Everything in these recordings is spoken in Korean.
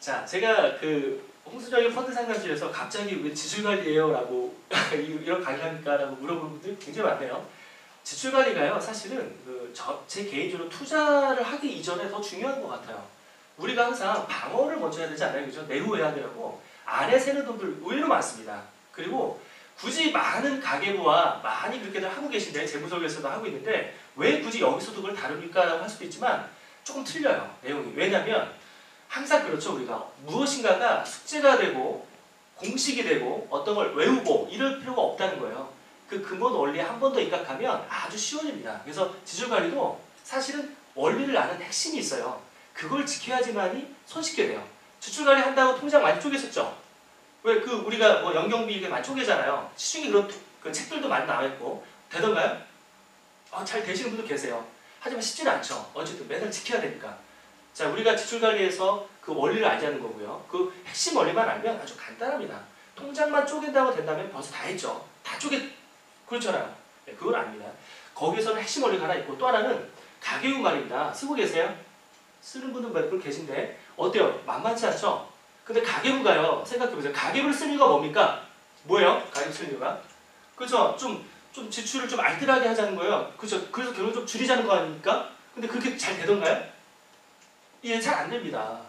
자, 제가 그 홍수정의 펀드 상담실에서 갑자기 왜 지출관리예요? 라고 이런 강의합니까? 라고 물어보는 분들이 굉장히 많네요. 지출관리가요, 사실은 제 개인적으로 투자를 하기 이전에 더 중요한 것 같아요. 우리가 항상 방어를 먼저 해야 되지 않나요? 그죠? 내후해야 되라고 안에 새는 돈들 의외로 많습니다. 그리고 굳이 많은 가계부와 많이 그렇게들 하고 계신데, 재무설계에서도 하고 있는데 왜 굳이 여기서도 그걸 다룹니까? 라고 할 수도 있지만 조금 틀려요, 내용이. 왜냐면 항상 그렇죠. 우리가 무엇인가가 숙제가 되고 공식이 되고 어떤 걸 외우고 이럴 필요가 없다는 거예요. 그 근본 원리에 한 번 더 입각하면 아주 쉬워집니다. 그래서 지출관리도 사실은 원리를 아는 핵심이 있어요. 그걸 지켜야지만이 손쉽게 돼요. 지출관리 한다고 통장 많이 쪼개셨죠? 왜 우리가 뭐 연경비 많이 쪼개잖아요. 시중에 그런 그 책들도 많이 나와있고 되던가요? 잘 되시는 분도 계세요. 하지만 쉽지는 않죠. 어쨌든 매달 지켜야 되니까. 자, 우리가 지출관리에서 그 원리를 알자는 거고요. 그 핵심 원리만 알면 아주 간단합니다. 통장만 쪼갠다고 된다면 벌써 다 했죠. 다 그렇잖아요. 네, 그건 아닙니다. 거기에서는 핵심 원리가 하나 있고 또 하나는 가계부 말입니다. 쓰고 계세요? 쓰는 분은 몇 분 계신데 어때요? 만만치 않죠? 근데 가계부가요, 생각해보세요. 가계부를 쓰는 이유가 뭡니까? 뭐예요? 가계부 쓰는 이유가? 그렇죠? 좀 지출을 좀 알뜰하게 하자는 거예요. 그렇죠? 그래서 결국 좀 줄이자는 거 아닙니까? 근데 그렇게 잘 되던가요? 예, 잘 안 됩니다.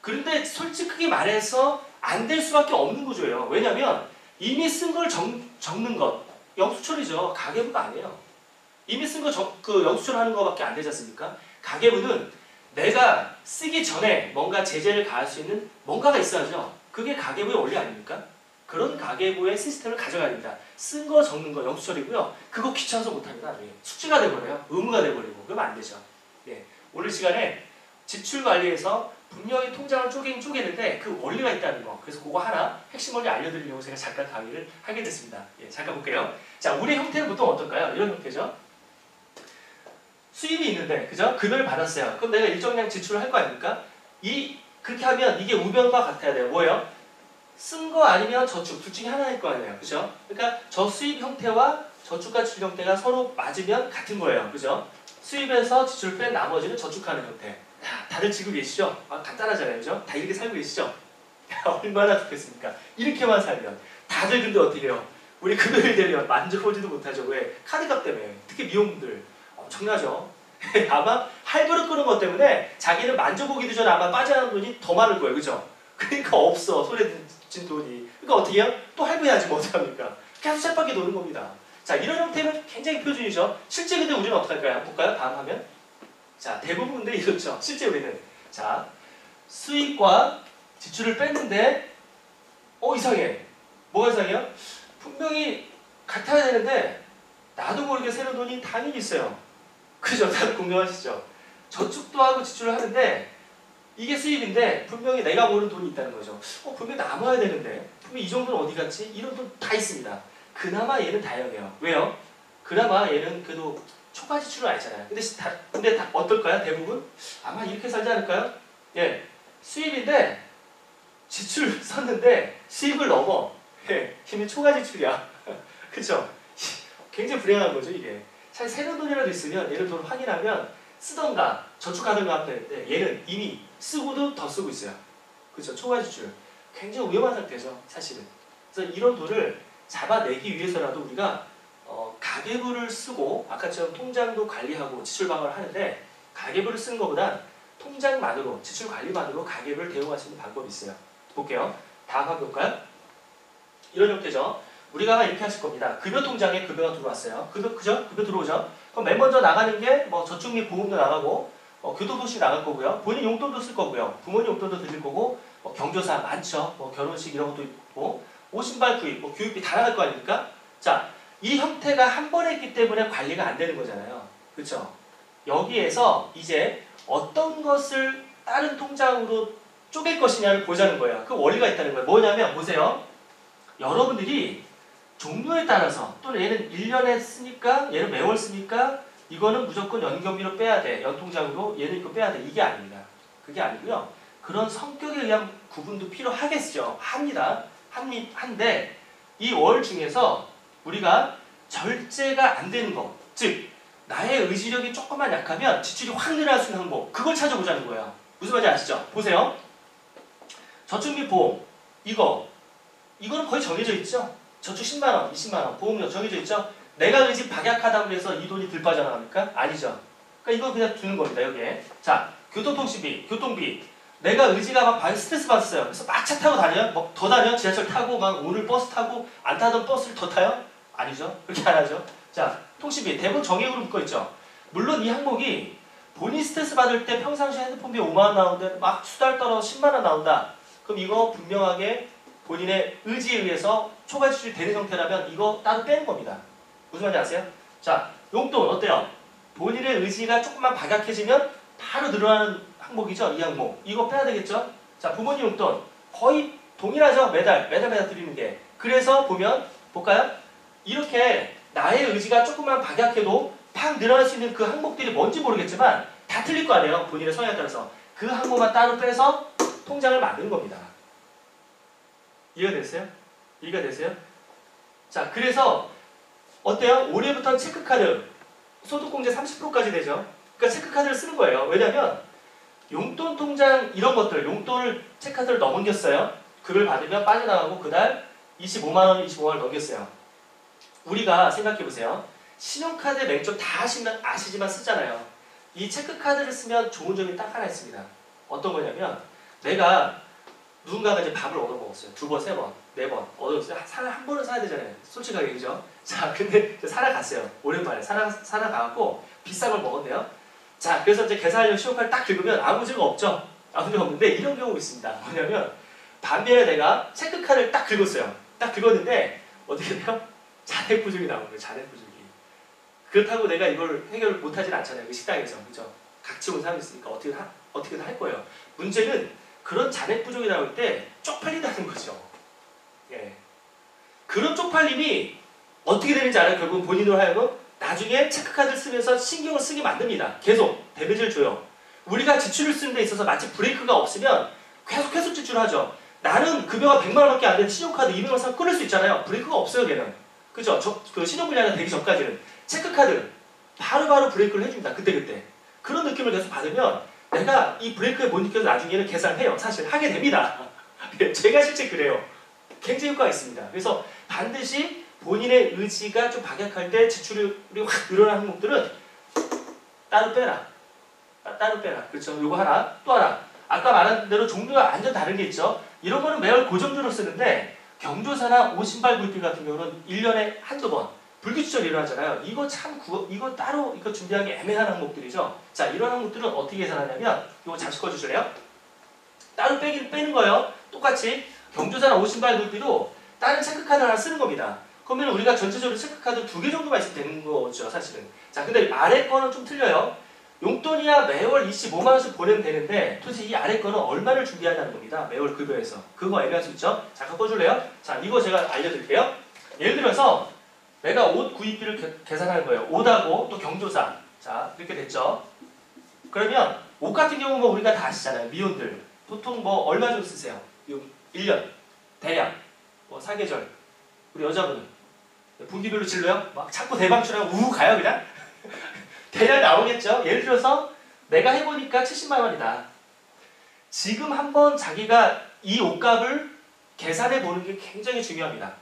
그런데 솔직하게 말해서 안 될 수밖에 없는 구조예요. 왜냐면 이미 쓴 걸 적는 것, 영수처리죠. 가계부가 아니에요. 이미 쓴 거 영수처리하는 거밖에 안 되지 않습니까? 가계부는 내가 쓰기 전에 뭔가 제재를 가할 수 있는 뭔가가 있어야죠. 그게 가계부의 원리 아닙니까? 그런 가계부의 시스템을 가져가야 됩니다. 쓴 거 적는 거 영수처리고요. 그거 귀찮아서 못합니다. 숙제가 돼버려요. 의무가 돼버리고. 그러면 안 되죠. 예. 오늘 시간에 지출관리에서 분명히 통장을 쪼개는데 그 원리가 있다는 거. 그래서 그거 하나 핵심 원리 알려드리려고 제가 잠깐 강의를 하게 됐습니다. 예, 잠깐 볼게요. 자, 우리의 형태는 보통 어떨까요? 이런 형태죠. 수입이 있는데, 그죠? 급여를 받았어요. 그럼 내가 일정량 지출을 할 거 아닙니까? 그렇게 하면 이게 우변과 같아야 돼요. 뭐예요? 쓴 거 아니면 저축, 둘 중에 하나일 거 아니에요. 그죠? 그러니까 저수입 형태와 저축과 지출 형태가 서로 맞으면 같은 거예요. 그죠? 수입에서 지출을 뺀 나머지는 저축하는 형태. 다들 지고 계시죠? 간단하잖아요. 그죠? 다 이렇게 살고 계시죠? 얼마나 좋겠습니까? 이렇게만 살면. 다들 근데 어떻게 해요? 우리 금요일 되면 만져보지도 못하죠. 왜? 카드값 때문에. 특히 미혼분들. 엄청나죠? 아마 할부를 끄는 것 때문에 자기는 만져보기도 전에 아마 빠져나가는 돈이 더 많을 거예요. 그죠? 그러니까 없어. 손에 쥔 돈이. 그러니까 어떻게 해요? 또 할부해야지 뭐 어떡합니까? 계속 쳇바퀴 도는 겁니다. 자, 이런 형태는 굉장히 표준이죠. 실제 근데 우리는 어떻게 할까요? 한번 볼까요? 다음 화면. 자, 대부분 근데 이렇죠. 실제 우리는. 자, 수입과 지출을 뺐는데 이상해. 뭐가 이상해요? 분명히 같아야 되는데 나도 모르게 새는 돈이 당연히 있어요. 그죠? 다들 공감하시죠? 저축도 하고 지출을 하는데 이게 수입인데 분명히 내가 모르는 돈이 있다는 거죠. 분명히 남아야 되는데 분명히 이 정도는 어디 갔지? 이런 돈 다 있습니다. 그나마 얘는 다행이에요. 왜요? 그나마 얘는 그래도 초과 지출을 알잖아요. 근데 다 어떨까요? 대부분? 아마 이렇게 살지 않을까요? 예, 수입인데 지출 썼는데 수입을 넘어. 예, 힘이 초과 지출이야. 그쵸? 굉장히 불행한 거죠, 이게. 사실 새로운 돈이라도 있으면 얘를 돈 확인하면 쓰던가 저축하던가 하면 되는데 얘는 이미 쓰고도 더 쓰고 있어요. 그렇죠? 초과 지출. 굉장히 위험한 상태죠, 사실은. 그래서 이런 돈을 잡아내기 위해서라도 우리가 가계부를 쓰고 아까처럼 통장도 관리하고 지출 방어를 하는데 가계부를 쓰는 것보단 통장만으로 지출 관리만으로 가계부를 대응할 수 있는 방법이 있어요. 볼게요. 다음 한번 볼까요? 이런 형태죠. 우리가 이렇게 하실 겁니다. 급여 통장에 급여가 들어왔어요. 그죠? 급여 들어오죠? 그럼 맨 먼저 나가는 게 뭐 저축 및 보험도 나가고 교도소식 나갈 거고요. 본인 용돈도 쓸 거고요. 부모님 용돈도 드릴 거고 경조사 많죠. 결혼식 이런 것도 있고 옷신발 구입, 교육비 다 나갈 거 아닙니까? 자, 이 형태가 한 번에 있기 때문에 관리가 안 되는 거잖아요. 그렇죠? 여기에서 이제 어떤 것을 다른 통장으로 쪼갤 것이냐를 보자는 거예요. 그 원리가 있다는 거예요. 뭐냐면 보세요. 여러분들이 종류에 따라서 또는 얘는 1년에 쓰니까 얘는 매월 쓰니까 이거는 무조건 연금비로 빼야 돼. 연통장으로 얘는 이거 빼야 돼. 이게 아닙니다. 그게 아니고요. 그런 성격에 의한 구분도 필요하겠죠. 합니다. 한데 이 월 중에서 우리가 절제가 안 되는 거, 즉 나의 의지력이 조금만 약하면 지출이 확 늘어날 수 있는 항목, 그걸 찾아보자는 거예요. 무슨 말인지 아시죠? 보세요. 저축 및 보험 이거는 거의 정해져 있죠. 저축 10만원, 20만원, 보험료 정해져 있죠. 내가 그 집 박약하다고 해서 이 돈이 들 빠져나갑니까? 아니죠. 그러니까 이거 그냥 두는 겁니다. 여기에. 자, 교통통신비, 교통비. 내가 의지가 막 스트레스 받았어요. 그래서 막 차 타고 다녀요? 뭐 더 다녀? 지하철 타고 막 오늘 버스 타고 안 타던 버스를 더 타요? 아니죠. 그렇게 안 하죠. 자, 통신비. 대부분 정액으로 묶어 있죠. 물론 이 항목이 본인 스트레스 받을 때 평상시에 핸드폰비 5만원 나오는데 막 수달 떨어 10만원 나온다. 그럼 이거 분명하게 본인의 의지에 의해서 초과 지출이 되는 형태라면 이거 따로 빼는 겁니다. 무슨 말인지 아세요? 자, 용돈 어때요? 본인의 의지가 조금만 박약해지면 바로 늘어나는 항목이죠. 이 항목. 이거 빼야 되겠죠? 자, 부모님 용돈 거의 동일하죠. 매달 드리는 게. 그래서 볼까요? 이렇게 나의 의지가 조금만 박약해도 팍 늘어날 수 있는 그 항목들이 뭔지 모르겠지만 다 틀릴 거 아니에요. 본인의 성향에 따라서. 그 항목만 따로 빼서 통장을 만드는 겁니다. 이해가 됐어요? 이해가 되세요? 자, 그래서 어때요? 올해부터는 체크카드 소득공제 30%까지 되죠. 그러니까 체크카드를 쓰는 거예요. 왜냐면 용돈 통장 이런 것들, 용돈을 체크카드를 넘겼어요. 그걸 받으면 빠져나가고 그날 25만원 넘겼어요. 우리가 생각해보세요. 신용카드 맹점 다 아시지만 쓰잖아요. 이 체크카드를 쓰면 좋은 점이 딱 하나 있습니다. 어떤 거냐면 내가 누군가가 이제 밥을 얻어먹었어요. 2번, 3번, 4번 얻어먹었어요. 한 번은 사야 되잖아요. 솔직하게 그죠? 자, 근데 살아갔어요. 오랜만에 살아가고 비싼 걸 먹었네요. 자, 그래서 이제 계산하려고 신용카드 딱 긁으면 아무 문제가 없죠. 아무 문제가 없는데 이런 경우가 있습니다. 뭐냐면 반면에 내가 체크카드를 딱 긁었어요. 딱 긁었는데 어떻게 돼요? 잔액 부족이 나오는 거예요. 잔액 부족이. 그렇다고 내가 이걸 해결을 못하진 않잖아요. 그 식당에서. 그죠? 각지 온 사람이 있으니까 어떻게든 할 거예요. 문제는 그런 잔액 부족이 나올 때 쪽팔린다는 거죠. 예. 그런 쪽팔림이 어떻게 되는지 알아요? 결국은 본인으로 하여금 나중에 체크카드를 쓰면서 신경을 쓰게 만듭니다. 계속 데미지를 줘요. 우리가 지출을 쓰는 데 있어서 마치 브레이크가 없으면 계속 지출하죠. 나는 급여가 100만원밖에 안 되는 신용카드 200만 원 사면 끊을 수 있잖아요. 브레이크가 없어요, 걔는. 그죠? 그 신용불량이 되기 전까지는. 체크카드 바로바로 브레이크를 해줍니다. 그때그때. 그런 느낌을 계속 받으면 내가 이 브레이크에 못 느껴서 나중에는 계산해요. 사실 하게 됩니다. 제가 실제 그래요. 굉장히 효과가 있습니다. 그래서 반드시 본인의 의지가 좀 박약할 때 지출이 확 늘어나는 항목들은 따로 빼라. 따로 빼라. 그렇죠? 요거 하나, 또 하나. 아까 말한 대로 종류가 완전 다른 게 있죠. 이런 거는 매월 고정주로 쓰는데 경조사나 옷신발 구입비 같은 경우는 1년에 한두 번 불규칙적으로 일어나잖아요. 이거 따로 이거 준비하기 애매한 항목들이죠. 자, 이런 항목들은 어떻게 계산하냐면 이거 잠시 꺼주실래요? 따로 빼는 거예요. 똑같이 경조사나 옷신발 구입비도 다른 체크카드 하나 쓰는 겁니다. 그러면 우리가 전체적으로 체크카드 2개 정도만 있으면 되는 거죠, 사실은. 자, 근데 아래 거는 좀 틀려요. 용돈이야 매월 25만원씩 보내면 되는데 도대체 이 아래 거는 얼마를 준비하냐는 겁니다. 매월 급여에서. 그거 애매할 수 있죠? 잠깐 꺼줄래요? 자, 이거 제가 알려드릴게요. 예를 들어서 내가 옷 구입비를 계산하는 거예요. 옷하고 또 경조사. 자, 이렇게 됐죠? 그러면 옷 같은 경우 뭐 우리가 다 아시잖아요. 미혼들. 보통 뭐 얼마 정도 쓰세요? 1년. 대략. 뭐 사계절. 우리 여자분은 분기별로 질러요? 막 자꾸 대방출하고 우우 가요 그냥? 대략 나오겠죠? 예를 들어서 내가 해보니까 70만 원이다. 지금 한번 자기가 이 옷값을 계산해 보는 게 굉장히 중요합니다.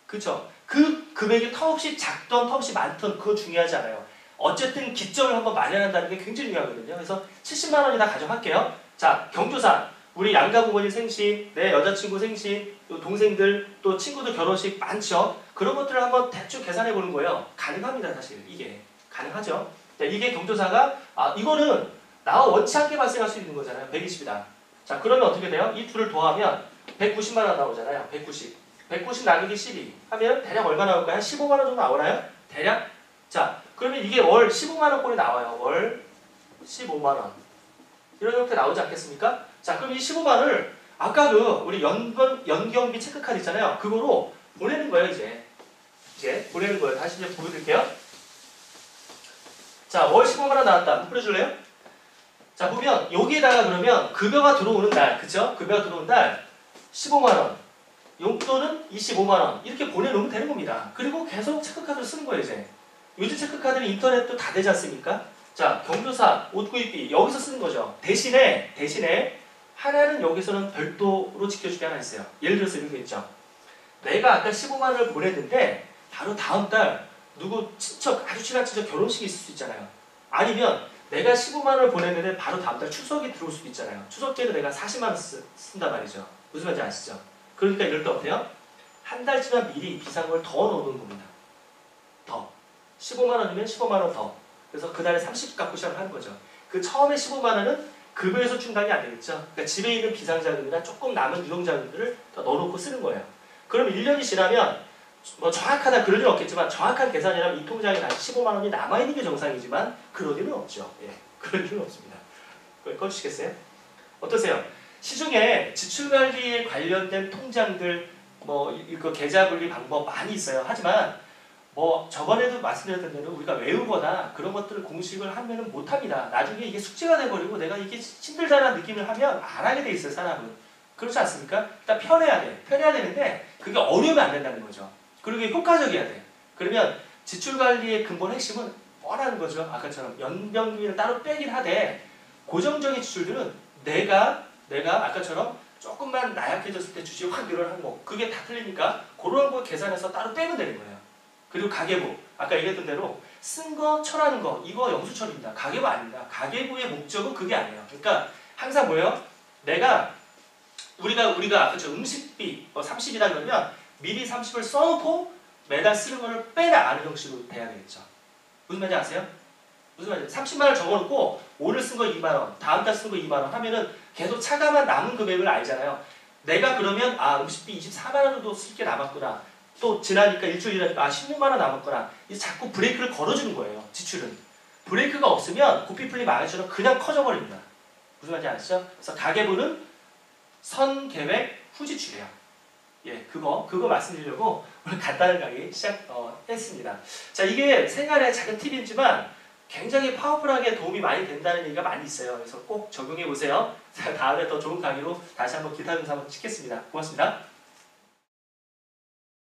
그쵸? 그 금액이 턱없이 작던 턱없이 많던 그거 중요하지 않아요. 어쨌든 기점을 한번 마련한다는 게 굉장히 중요하거든요. 그래서 70만 원이다 가정할게요. 자, 경조사. 우리 양가 부모님 생신, 내 여자친구 생신, 또 동생들, 또 친구들 결혼식 많죠? 그런 것들을 한번 대충 계산해 보는 거예요. 가능합니다, 사실. 이게. 가능하죠? 자, 이게 경조사가, 이거는 나와 원치 않게 발생할 수 있는 거잖아요. 120이다. 자, 그러면 어떻게 돼요? 이 둘을 더하면 190만 원 나오잖아요. 190. 190 나누기 12 하면 대략 얼마 나올까요? 한 15만 원 정도 나오나요? 대략? 자, 그러면 이게 월 15만 원꼴이 나와요. 월 15만 원. 이런 형태 나오지 않겠습니까? 자, 그럼 이 15만 원을 아까 우리 연경비 체크카드 있잖아요. 그거로 보내는 거예요, 이제. 보내는 거예요. 다시 이제 보여드릴게요. 자, 월 15만 원 나왔다. 한번 뿌려줄래요? 자, 보면 여기에다가 그러면 급여가 들어오는 날, 그쵸? 급여가 들어오는 날 15만 원, 용돈은 25만 원 이렇게 보내놓으면 되는 겁니다. 그리고 계속 체크카드를 쓰는 거예요, 이제. 요즘 체크카드는 인터넷도 다 되지 않습니까? 자, 경조사, 옷구입비 여기서 쓰는 거죠. 대신에 하나는 여기서는 별도로 지켜줄 게 하나 있어요. 예를 들어서 이런 게 있죠. 내가 아까 15만 원을 보냈는데 바로 다음 달 누구 친척, 아주 친한 친척 결혼식이 있을 수 있잖아요. 아니면 내가 15만 원을 보냈는데 바로 다음 달 추석이 들어올 수도 있잖아요. 추석 때는 내가 40만 원 쓴단 말이죠. 무슨 말인지 아시죠? 그러니까 이럴 때 어때요? 한 달치만 미리 비상금을 더 넣어놓는 겁니다. 더. 15만 원이면 15만 원 더. 그래서 그달에 30 갖고 시작을 하는 거죠. 그 처음에 15만 원은 급여에서 충당이 안 되겠죠. 그러니까 집에 있는 비상자금이나 조금 남은 유용자금들을 더 넣어놓고 쓰는 거예요. 그럼 1년이 지나면 뭐 정확하다 그럴 일은 없겠지만 정확한 계산이라면 이 통장에 다시 15만 원이 남아있는 게 정상이지만 그럴 일은 없죠. 예, 그럴 일은 없습니다. 꺼주시겠어요? 어떠세요? 시중에 지출관리에 관련된 통장들 뭐 이거 계좌분리 방법 많이 있어요. 하지만 뭐 저번에도 말씀드렸던 대로 우리가 외우거나 그런 것들을 공식을 하면은 못합니다. 나중에 이게 숙제가 돼버리고 내가 이게 힘들다는 느낌을 하면 안 하게 돼 있어요. 사람은. 그렇지 않습니까? 일단 편해야 돼. 편해야 되는데 그게 어려우면 안 된다는 거죠. 그리고 이게 효과적이어야 돼. 그러면 지출관리의 근본 핵심은 뻔한 거죠. 아까처럼 연병비를 따로 빼긴 하되 고정적인 지출들은 내가 아까처럼 조금만 나약해졌을 때 주식이 확 늘어난 거 그게 다 틀리니까 그런 거 계산해서 따로 떼면 되는 거예요. 그리고 가계부 아까 얘기했던 대로 쓴 거 철하는 거 이거 영수철입니다. 가계부 아닙니다. 가계부의 목적은 그게 아니에요. 그러니까 항상 뭐예요? 우리가 아까 저 음식비 30이라 그러면 미리 30을 써놓고 매달 쓰는 거를 빼나가는 형식으로 돼야 되겠죠. 무슨 말인지 아세요? 무슨 말인지 30만 원을 적어놓고 오늘 쓴 거 2만 원, 다음 달 쓴 거 2만 원 하면은 계속 차감한 남은 금액을 알잖아요. 내가 그러면 음식비 24만 원 정도 쓸 게 남았구나. 또 지나니까 일주일 지나니까 16만 원 남았구나. 이제 자꾸 브레이크를 걸어주는 거예요. 지출은. 브레이크가 없으면 고삐풀림 망해처럼 그냥 커져버립니다. 무슨 말인지 아시죠? 그래서 가계부는 선계획 후지출이에요. 예, 그거 말씀드리려고 오늘 간단한 강의 시작했습니다. 자, 이게 생활의 작은 팁이지만 굉장히 파워풀하게 도움이 많이 된다는 얘기가 많이 있어요. 그래서 꼭 적용해 보세요. 자, 다음에 더 좋은 강의로 다시 한번 기타 영상 한번 찍겠습니다. 고맙습니다.